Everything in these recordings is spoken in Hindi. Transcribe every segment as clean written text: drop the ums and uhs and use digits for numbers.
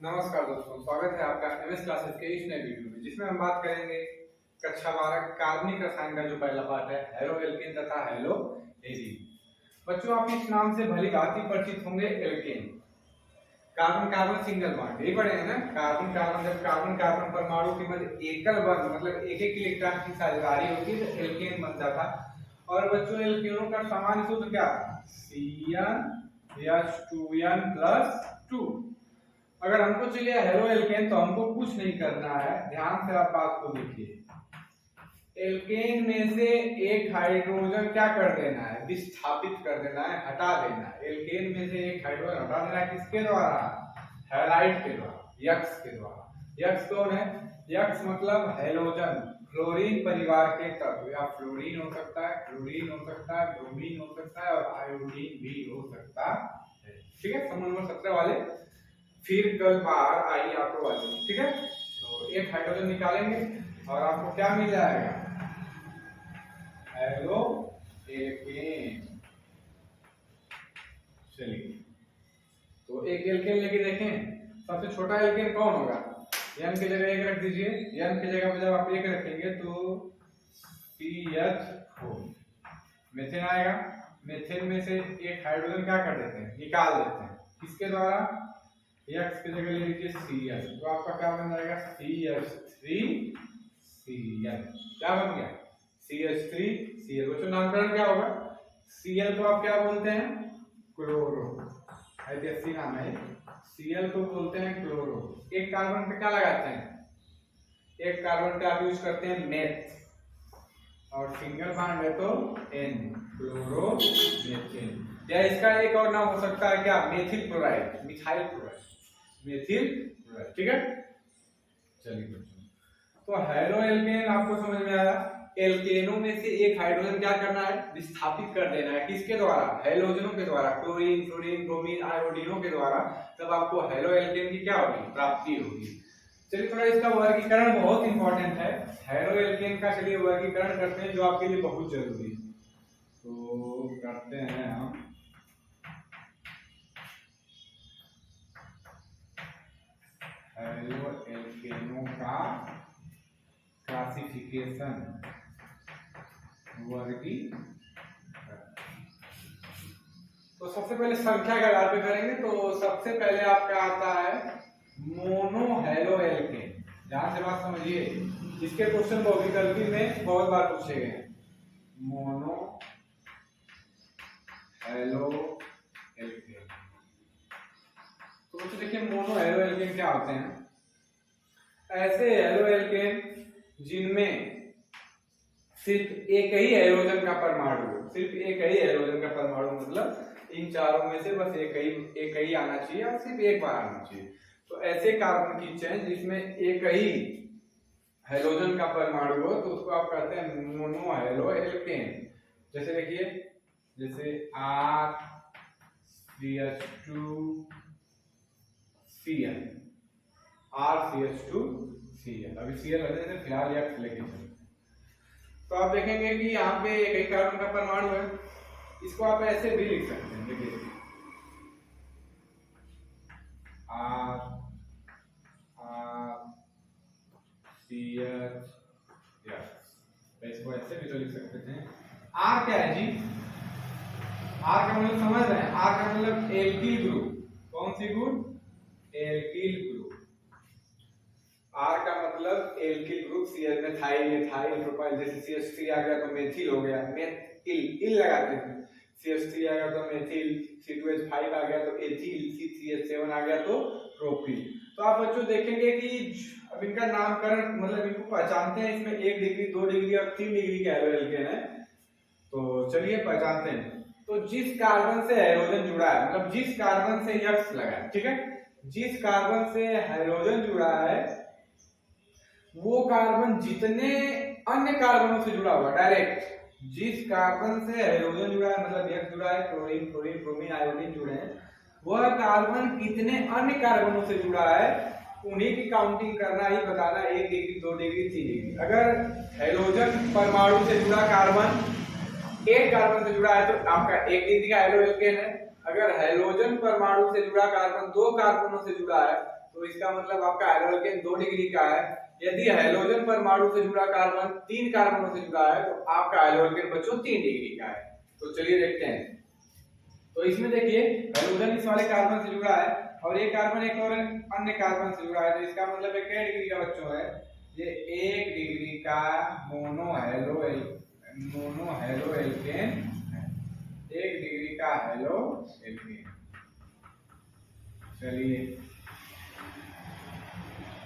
नमस्कार दोस्तों, स्वागत है आपका एमएस क्लासेस के इस नए वीडियो में, जिसमें हम बात करेंगे कक्षा 12 कार्बनिक रसायन का जो पहला पार्ट है हेलो एल्केन तथा हेलो एजीन। बच्चों, आप इस नाम से भली भांति परिचित होंगे। Alkane carbon carbon single bond, यही पढ़े हैं ना। कार्बन कार्बन, जब कार्बन कार्बन परमाणु के मध्य एकल बंध मतलब एक एक इलेक्ट्रॉन की साझेदारी होती है तो एल्केन बनता था। और बच्चों, एल्केनों का सामान्य सूत्र क्या था? CnH2n+2। अगर हमको चाहिए हेलो एल्केन तो हमको कुछ नहीं करना है, ध्यान से आप बात को देखिए। एल्केन में से एक हाइड्रोजन क्या कर देना है? विस्थापित कर देना है, हटा देना है। एल्केन में से एक हाइड्रोजन हटा देना है, किसके द्वारा? हैलाइड के द्वारा, यक्स के द्वारा। यक्स कौन है? यक्स मतलब हैलोजन, फ्लोरीन परिवार के तत्व, या फ्लोरीन हो सकता है, क्लोरीन हो सकता है, ब्रोमीन हो सकता है और आयोडीन भी हो सकता है। ठीक है, सवाल नंबर 17 वाले फिर कल बार आई आपको वाली। ठीक है, तो एक हाइड्रोजन निकालेंगे और आपको क्या मिल जाएगा? Halo alkane. चलिए, तो एक एल्केन लेके देखें। सबसे छोटा एल्केन कौन होगा? n की जगह 1 रख दीजिए। n की जगह पर जब आप 1 रखेंगे तो CH4 मेथेन आएगा। मेथेन में से एक हाइड्रोजन क्या कर देते हैं? निकाल देते हैं। किसके द्वारा? X की जगह ले लीजिए Cl, तो आपका क्या बन जाएगा? CH3Cl। क्या बन गया? CH3Cl। बच्चों, नामकरण क्या होगा? Cl को आप क्या बोलते हैं? क्लोरो। ऐतिहासिक नाम है। Cl को बोलते हैं क्लोरो। एक कार्बन पे क्या लगाते हैं? एक कार्बन पे आप यूज करते हैं मेथ, और सिंगल बॉन्ड है तो N, क्लोरो मेथेन। या इसका एक और नाम हो सकता है क्या? Methyl chloride, methyl chloride, methyl chloride. ठीक है, चलिए बच्चों, तो हेलो एल्केन आपको समझ में आया। एल्केनों में से एक हाइड्रोजन क्या करना है? विस्थापित कर देना है। किसके द्वारा? हैलोजनों के द्वारा, क्लोरीन, फ्लोरीन, ब्रोमीन, आयोडीनों के द्वारा। तब आपको हेलो एल्केन की क्या होगी? प्राप्ति होगी। चलिए, थोड़ा इसका वर्गीकरण बहुत इंपॉर्टेंट है। हेलो एल्केन का चलिए वर्गीकरण करते हैं, जो आपके लिए बहुत जरूरी है। तो करते हैं हम हेलो एल्केनों का क्लासिफिकेशन, वर्गीकरण। तो सबसे पहले संख्या के आधार पे करेंगे। तो सबसे पहले आपका आता है मोनो हेलो एल्केन। ध्यान से बात समझिए, इसके क्वेश्चन बहुविकल्पी में बहुत बार पूछे गए हैं। Mono halo alkane. तो बच्चों देखिए, मोनो हेलो एल्केन क्या होते हैं? ऐसे हेलो एल्केन जिनमें सिर्फ एक ही हाइड्रोजन का परमाणु, सिर्फ एक ही हाइड्रोजन का परमाणु, मतलब इन चारों में से बस एक ही आना चाहिए और सिर्फ एक बार आना चाहिए। तो ऐसे कार्बन की चेन जिसमें एक ही हाइड्रोजन का परमाणु हो तो उसको आप कहते हैं मोनो हेलो एल्केन। जैसे देखिए, जैसे RCH2Cl, RCH2Cl। अभी Cl रहने से फिलहाल X लेके चलते। तो आप देखेंगे कि यहाँ पे एक ही कार्बन का परमाणु है। इसको आप ऐसे भी लिख सकते हैं। देखिए, RCH, इसको ऐसे भी तो लिख सकते थे। R क्या है जी? R का मतलब समझ रहे हैं? R का मतलब एल्किल ग्रुप। कौन सी ग्रुप? Alkyl group. R का मतलब alkyl group. CH methyl, methyl, propyl. जैसे CH3 आ गया तो मेथिल हो गया, मेथिल इल लगाते हैं। CH3 आ गया तो मेथिल, C2H5 आ गया तो एथिल, C3H7 आ गया तो प्रोपिल। तो आप बच्चों देखेंगे कि अब इनका नामकरण मतलब इनको पहचानते हैं। इसमें 1 डिग्री, 2 डिग्री और 3 डिग्री के हेलो एल्केन है। तो चलिए पहचानते हैं। तो जिस कार्बन से हाइड्रोजन जुड़ा है, मतलब जिस कार्बन से यक्स लगा है, ठीक है, जिस कार्बन से हाइड्रोजन जुड़ा है वो कार्बन जितने अन्य कार्बनों से जुड़ा हुआ डायरेक्ट, जिस कार्बन से हाइड्रोजन जुड़ा है मतलब यक्स जुड़ा है, क्लोरीन, फ्लोरीन, ब्रोमीन, आयोडीन जुड़े हैं, वह कार्बन कितने अन्य कार्बनों से जुड़ा है उन्हीं की काउंटिंग करना ही बताना। 1 डिग्री, 2 डिग्री, 3 डिग्री। अगर हाइड्रोजन परमाणु से जुड़ा कार्बन एक कार्बन से जुड़ा है तो आपका 1 डिग्री का हेलो एल्केन है। अगर हाइड्रोजन परमाणु से जुड़ा कार्बन 2 कार्बनों से जुड़ा है तो इसका मतलब आपका हाइड्रोजन 2 डिग्री का है। यदि हाइड्रोजन परमाणु से जुड़ा कार्बन 3 कार्बनों से जुड़ा है तो आपका हाइड्रोजन बच्चों 3 डिग्री का है। तो चलिए देखते हैं। तो इसमें देखिए हाइड्रोजन इस वाले कार्बन से जुड़ा है और ये कार्बन एक और अन्य कार्बन से जुड़ा है, तो इसका मतलब एक डिग्री का बच्चों है, ये 1 डिग्री का मोनो हेलो एल्केन है, 1 डिग्री का हेलो एल्केन। चलिए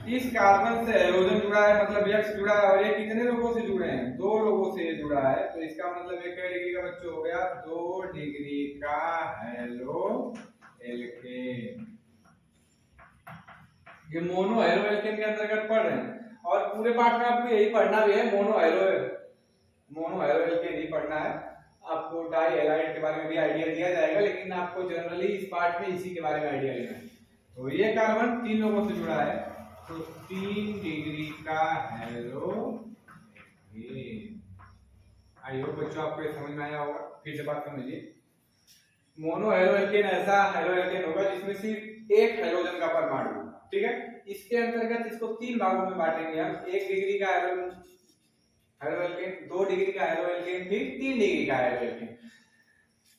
इस कार्बन से हाइड्रोजन जुड़ा है मतलब X जुड़ा है और ये कितने लोगों से जुड़े हैं, 2 लोगों से जुड़ा है, तो इसका मतलब एक डिग्री का बच्चों हो गया 2 डिग्री का हेलो एल्केन। ये मोनो हेलो एल्केन के अंतर्गत पढ़ रहे हैं और पूरे पाठ में आपको यही पढ़ना भी है, मोनो हेलो एल्केन ही पढ़ना है। आपको डाई हैलाइड के बारे में भी आइडिया दिया जाएगा, लेकिन आपको जनरली इस पाठ में इसी के बारे में आइडिया लेना है। तो ये कार्बन 3 लोगों से जुड़ा है, तो 3 डिग्री का हेलो एल्केन। आई होप बच्चों आपको ये समझ में आया होगा। फिर से बात समझिए, मोनो हेलो एल्केन ऐसा हेलो एल्केन होगा जिसमें सिर्फ एक हाइड्रोजन का परमाणु होगा, ठीक है। इसके अंतर्गत इसको 3 भागों में बांटेंगे हम, 1 डिग्री का हेलो एल्केन, 2 डिग्री का हेलो एल्केन, फिर 3 डिग्री का हेलो एल्केन।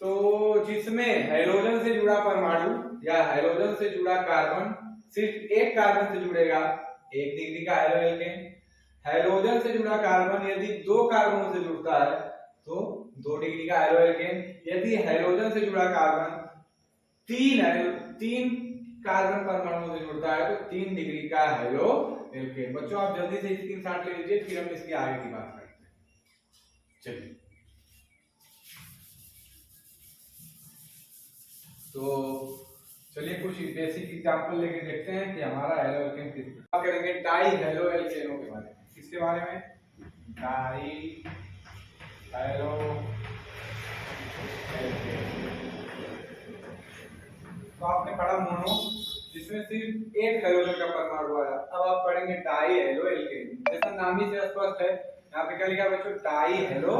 तो जिसमें हाइड्रोजन से जुड़ा परमाणु या हाइड्रोजन से जुड़ा कार्बन सिर्फ एक कार्बन से जुड़ेगा, 1 डिग्री का हेलो एल्केन। हाइड्रोजन से जुड़ा कार्बन यदि 2 कार्बनों से जुड़ता है तो 2 डिग्री का हेलो एल्केन। यदि हाइड्रोजन से जुड़ा कार्बन 3 कार्बन परमाणुओं से जुड़ता है तो 3 डिग्री का हेलो एल्केन। बच्चों आप जल्दी से स्क्रीनशॉट ले लीजिए, फिर हम इसके आगे की बात करते हैं। चलिए तो चलिए कुछ बेसिक एग्जांपल लेके देखते हैं कि हमारा हेलो एल्केन किस बात करेंगे। डाई हेलो एल्केनों के बारे में, किसके बारे में, डाई हेलो एल्केन। तो आपने पढ़ा मोनो जिसमें सिर्फ एक हाइड्रोजन का परमाणु आया, अब आप पढ़ेंगे डाई हेलो एल्केन। जैसा नाम ही से स्पष्ट है, यहाँ पे क्या लिखा बच्चों, डाई हेलो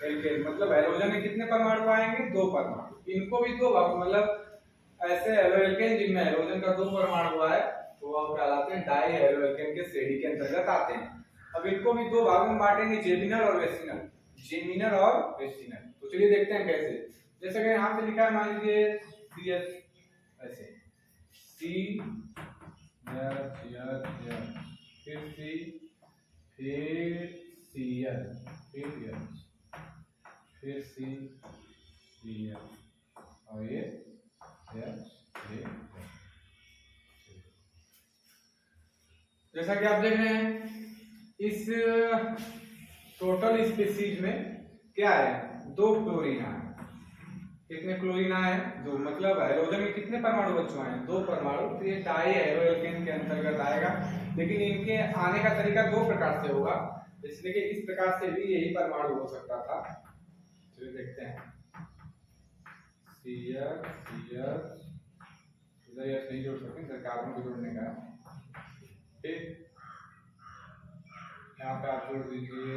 एल्केन, मतलब हाइड्रोजन में कितने परमाणु आएंगे, 2 परमाणु। इनको भी 2 भाग, मतलब ऐसे हेलो एल्केन जिनमें हाइड्रोजन का 2 परमाणु है तो वो कहलाते हैं डाई हेलो एल्केन के श्रेणी के अंतर्गत आते हैं। अब इनको भी 2 भागों में बांटेंगे, जेमिनल और वेसिनल, जेमिनल और वेसिनल। तो चलिए देखते हैं कैसे। जैसे कि यहाँ पे लिखा है, मान लीजिए CH ऐसे C फिर C फिर Cl फिर C Cl और ये जैसा कि आप देख रहे हैं इस टोटल स्पीशीज में क्या है, 2 क्लोरीन है। कितने क्लोरीन आए, 2, मतलब हाइड्रोजन में कितने परमाणु बच्चों आए, 2 परमाणु। तो ये डाई हेलो एल्केन के अंतर्गत आएगा, लेकिन इनके आने का तरीका 2 प्रकार से होगा, इसलिए कि इस प्रकार से भी यही परमाणु हो सकता था। चलिए देखते हैं, इधर नहीं जोड़ सकते, इधर कार्बन को जोड़ने का। ठीक, यहाँ पे आप जोड़ दीजिए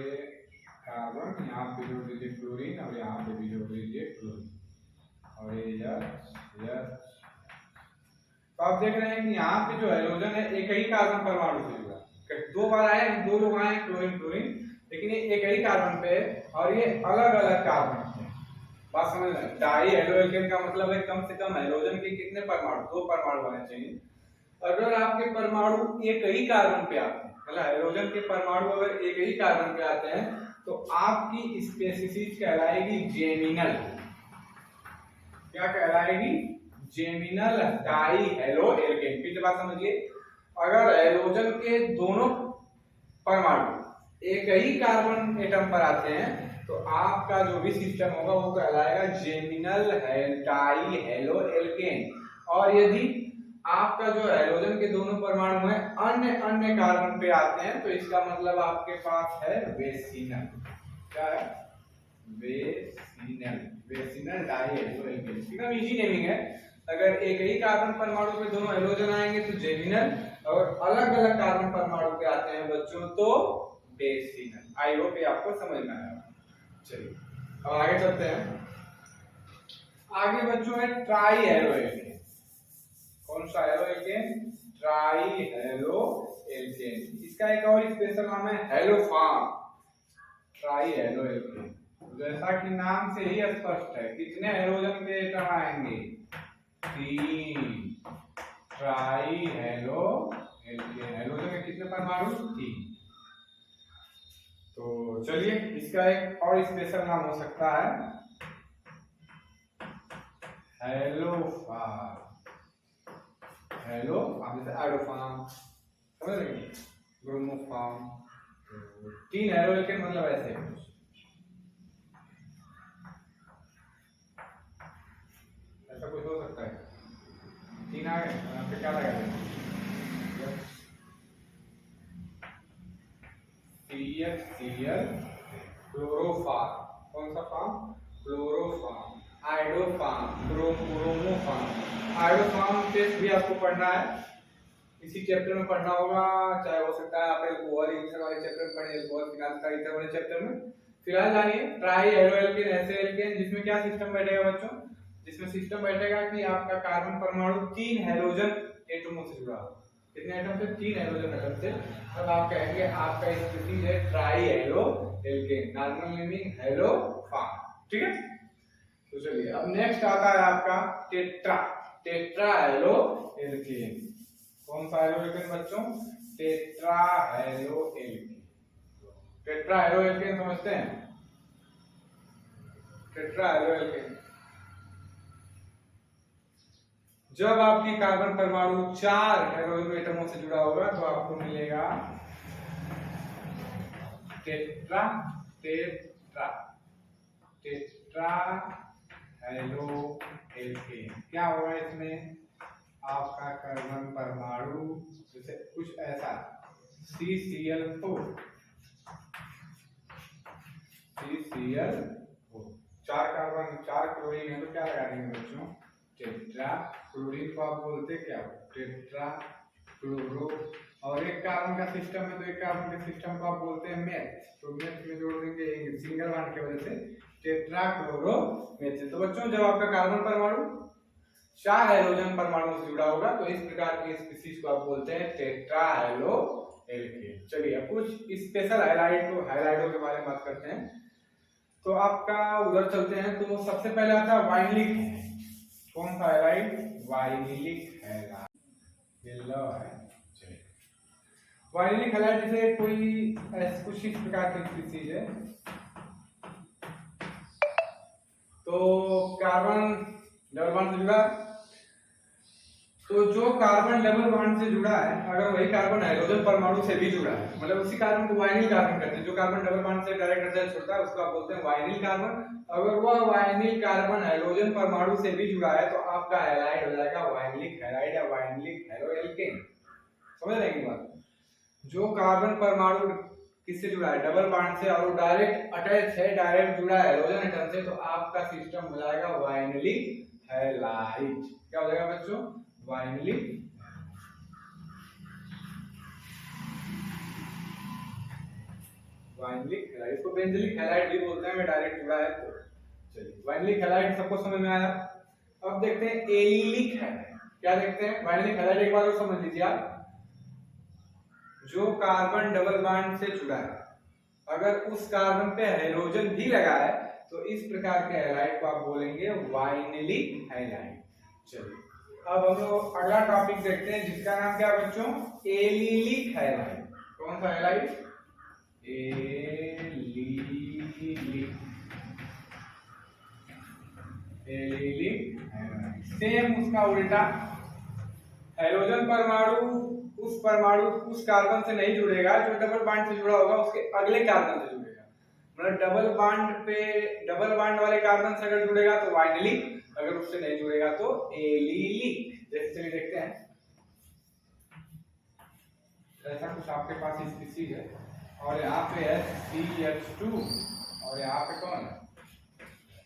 कार्बन, यहाँ पे जोड़ दीजिए क्लोरीन और यहाँ पे भी जोड़ दीजिए क्लोरीन और ये तो आप देख रहे हैं कि यहाँ पे जो हाइड्रोजन है एक ही कार्बन परमाणु से जुड़ा, 2 बार आए, 2 लोग आए क्लोरीन क्लोरीन, लेकिन ये एक ही कार्बन पे और ये अलग अलग कार्बन है। बात समझ रहे हैं, डाई हेलो एल्केन का मतलब है कम से कम हाइड्रोजन के कितने परमाणु, 2 परमाणु होने चाहिए। अगर आपके परमाणु एक ही कार्बन पे आते हैं, मतलब हाइड्रोजन के परमाणु अगर एक ही कार्बन पे आते हैं तो आपकी स्पीशीज कहलाएगी जेमिनल। क्या कहलाएगी, जेमिनल डाई हेलो एल्केन। फिर बात समझिए, अगर हाइड्रोजन के दोनों परमाणु एक ही कार्बन एटम पर आते हैं तो आपका जो भी सिस्टम होगा वो कहलाएगा जेमिनल डाई हेलो एल्केन। और यदि आपका जो हाइड्रोजन के दोनों परमाणु हैं अन्य कार्बन पे आते हैं तो इसका मतलब आपके पास है वेसिनल। क्या है, वेसिनल डाई हेलो एल्केन। एकदम इजी नेमिंग है। अगर एक ही कार्बन परमाणु पे दोनों हाइड्रोजन आएंगे तो जेमिनल, और अलग अलग कार्बन परमाणु पे आते हैं बच्चों तो वेसिनल। आई होप ये आपको समझ में आया। चलिए अब आगे चलते हैं। आगे बच्चों है ट्राई हेलो एल्केन। कौन सा halo alkane, try halo alkene. इसका एक और स्पेशल नाम है हेलोफार्म, ट्राई हेलो एल्केन। जैसा कि नाम से ही स्पष्ट है, कितने हेलोजन के एटम आएंगे? 3। ट्राई हेलो एल्केन, हेलोजन के कितने परमाणु? 3। तो चलिए इसका एक और स्पेशल नाम हो सकता है हेलोफार्म। हेलोफार्म जैसे एडोफार्म, समझ रहे हैं? ब्रोमोफार्म। 3 हेलो एल्केन मतलब ऐसे ऐसा कुछ हो सकता है। 3 आ गए, यहाँ पे क्या लगा देंगे? CHCl, क्लोरोफार्म, कौन सा farm? Chloroform, iodoform, ब्रोमोफार्म। Iodoform test भी आपको पढ़ना है, इसी चैप्टर में पढ़ना होगा, चाहे हो सकता है आप एल्कोहल ईथर वाले चैप्टर में पढ़ें, एल्कोहल फिनाइल ईथर वाले चैप्टर में। फिलहाल जानिए ट्राई हेलो एल्केन ऐसे एल्केन जिसमें क्या सिस्टम बैठेगा बच्चों? जिसमें सिस्टम बैठेगा कि आपका कार्बन परमाणु 3 हेलोजन एटमों से जुड़ा हो। कितने एटम से? 3 हेलोजन एटम से। अब आप कहेंगे आपका स्पीशीज है tri halo alkane, normal naming haloform, ठीक है? तो चलिए अब नेक्स्ट आता है आपका टेट्रा, टेट्रा हेलो एल्केन। कौन सा हेलो एल्केन बच्चों? Tetra halo alkane. Tetra halo alkane समझते हैं? टेट्रा हेलो एल्केन जब आपकी कार्बन परमाणु 4 हेलोजन एटमों से जुड़ा होगा तो आपको मिलेगा tetra, tetra, tetra halo alkane. क्या होगा इसमें? आपका कार्बन परमाणु जैसे कुछ ऐसा CCl4, CCl4, 4 कार्बन 4 क्लोरीन है तो क्या लगा देंगे बच्चों? टेट्रा। क्लोरीन को आप बोलते क्या? Tetra chloro. और एक कार्बन का सिस्टम है तो एक कार्बन के सिस्टम को आप बोलते हैं मेथ, तो मेथ में जोड़ देंगे सिंगल बॉन्ड की वजह से टेट्रा क्लोरो मेथ। तो बच्चों जब आपका कार्बन परमाणु 4 हाइड्रोजन परमाणु से जुड़ा होगा तो इस प्रकार की स्पीशीज को आप बोलते हैं टेट्रा हेलो एल्केन। चलिए अब कुछ स्पेशल हाइलाइटों के बारे में बात करते हैं। तो आपका उधर चलते हैं तो सबसे पहले आता है वाइनिलिक। कौन सा हैलाइड? वाइनिलिक हैलाइड, येलो है। चलिए वाइनिलिक हैलाइड जैसे कोई कुछ इस प्रकार की स्पीशीज है। तो कार्बन डबल बॉन्ड से जुड़ा, तो जो कार्बन डबल बॉन्ड से जुड़ा है अगर वही कार्बन हाइड्रोजन परमाणु से भी जुड़ा है, मतलब उसी कार्बन को वाइनिल कार्बन कहते हैं। जो कार्बन डबल बॉन्ड से डायरेक्ट अटैच होता है उसको आप बोलते हैं वाइनिल कार्बन। अगर वह वाइनिल कार्बन हाइड्रोजन परमाणु से भी जुड़ा है तो आपका हैलाइड हो जाएगा वाइनिलिक हैलाइड या वाइनिलिक हेलो एल्केन। समझ रहे हैं बात? जो कार्बन परमाणु किससे जुड़ा है? डबल बॉन्ड से, और वो डायरेक्ट अटैच है, डायरेक्ट जुड़ा है हाइड्रोजन एटम से, तो आपका सिस्टम हो जाएगा वाइनिलिक हैलाइड। क्या हो जाएगा बच्चों? वाइनिलिक। वाइनिलिक हैलाइड, इसको बेंजलिक हैलाइड भी बोलते हैं, डायरेक्ट जुड़ा है तो। चलिए वाइनिलिक हैलाइड सबको समझ में आया। अब देखते हैं एलिलिक हैलाइड। क्या देखते हैं? वाइनिलिक हैलाइड एक बार और समझ लीजिए आप। जो कार्बन डबल बॉन्ड से जुड़ा है अगर उस कार्बन पे हाइड्रोजन भी लगा है तो इस प्रकार के हैलाइड को आप बोलेंगे वाइनिलिक हैलाइड। चलिए अब हम लोग अगला टॉपिक देखते हैं जिसका नाम क्या है बच्चों? Allylic halide. कौन सा halide? Allylic, allylic halide. Same उसका उल्टा, हाइड्रोजन परमाणु उस कार्बन से नहीं जुड़ेगा जो डबल बॉन्ड से जुड़ा होगा, उसके अगले कार्बन से जुड़ेगा। मतलब डबल बॉन्ड वाले कार्बन से अगर जुड़ेगा तो वाइनिलिक, अगर उससे नहीं जुड़ेगा तो एलिलिक। जैसे चलिए देखते हैं, ऐसा कुछ आपके पास स्पीशीज है और यहाँ पे है CH2 और यहाँ पे कौन है?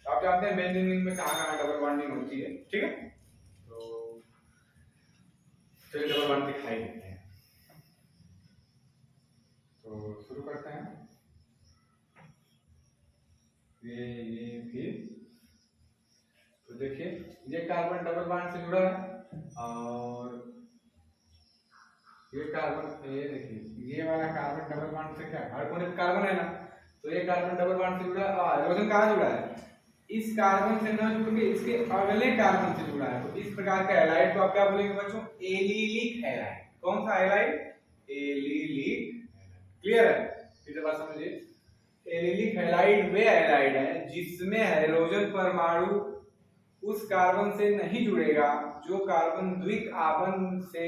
तो आप जानते हैं बेंजीन में कहाँ डबल बॉन्डिंग होती है, ठीक है? तो चलिए डबल बॉन्ड दिखाई देते हैं, तो शुरू करते हैं। ये फिर तो देखिए ये कार्बन डबल बॉन्ड से जुड़ा है और ये कार्बन, ये देखिए ये वाला कार्बन डबल बॉन्ड से क्या, हाइड्रोजन कार्बन है ना, तो ये कार्बन डबल बॉन्ड से जुड़ा, हाइड्रोजन कहाँ जुड़ा है, इस कार्बन से न जुड़ के इसके अगले कार्बन से जुड़ा है। तो इस प्रकार का हैलाइड को आप क्या बोलेंगे बच्चों, एलिलिक हैलाइड। कौन सा हैलाइड, एलिलिक। क्लियर है, फिर बात समझिए। एलिलिक हैलाइड वे हैलाइड है जिसमें हाइड्रोजन परमाणु उस कार्बन से नहीं जुड़ेगा जो कार्बन द्विक आबंध से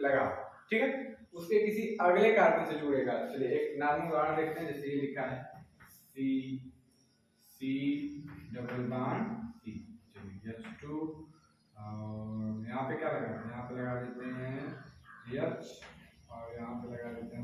लगा, ठीक है, उसके किसी अगले कार्बन से जुड़ेगा। चलिए एक नाम उदाहरण देखते हैं, जैसे ये लिखा है सी सी डबल बॉन्ड सी, चलिए H2 और यहाँ पे क्या लगा, यहाँ पे लगा देते हैं H और यहाँ पे लगा देते